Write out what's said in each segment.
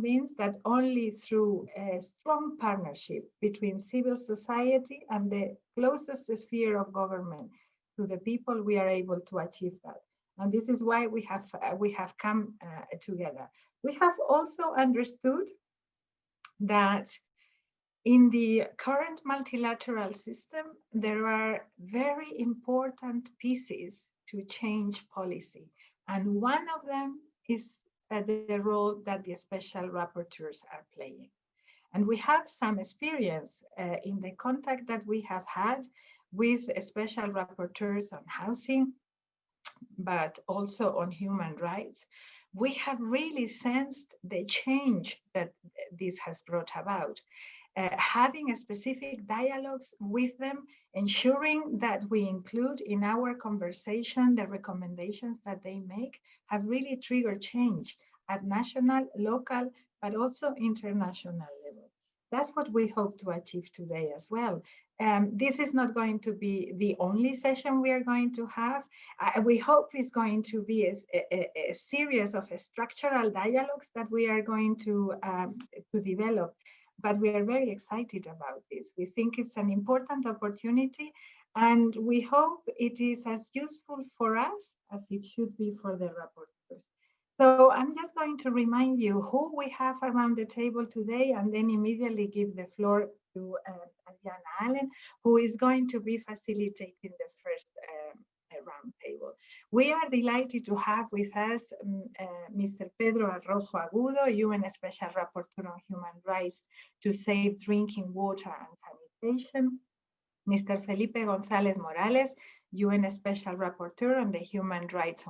convinced that only through a strong partnership between civil society and the closest sphere of government to the people, we are able to achieve that. And this is why we have come together. We have also understood that in the current multilateral system, there are very important pieces to change policy. And one of them is the role that the special rapporteurs are playing. And we have some experience in the contact that we have had with special rapporteurs on housing, but also on human rights. We have really sensed the change that this has brought about. Having specific dialogues with them, ensuring that we include in our conversation the recommendations that they make, have really triggered change at national, local, but also international level. That's what we hope to achieve today as well. This is not going to be the only session we are going to have. We hope it's going to be a series of structural dialogues that we are going to develop. But we are very excited about this. We think it's an important opportunity, and we hope it is as useful for us as it should be for the rapporteurs. So I'm just going to remind you who we have around the table today, and then immediately give the floor to Adriana Allen, who is going to be facilitating the first roundtable. We are delighted to have with us Mr. Pedro Arrojo Agudo, UN Special Rapporteur on Human Rights to Save Drinking Water and Sanitation, Mr. Felipe González Morales, UN Special Rapporteur on the Human Rights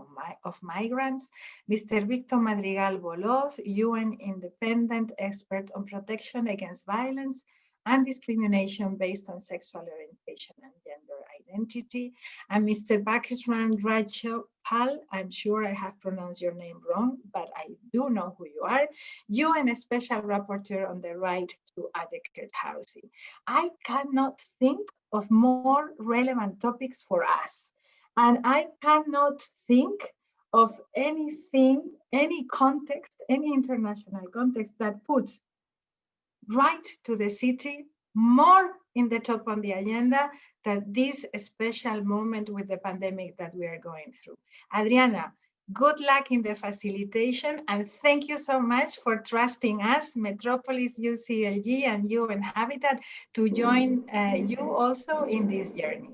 of Migrants, Mr. Victor Madrigal Boloz, UN Independent Expert on Protection Against Violence and Discrimination Based on Sexual Orientation and Gender Identity, and Mr. Bakisran Rajpal, I'm sure I have pronounced your name wrong, but I do know who you are, UN Special Rapporteur on the Right to Adequate Housing. I cannot think of more relevant topics for us, and I cannot think of anything, any context, any international context that puts right to the city more in the top on the agenda than this special moment with the pandemic that we are going through. Adriana, good luck in the facilitation, and thank you so much for trusting us, Metropolis UCLG and UN Habitat, to join you also in this journey.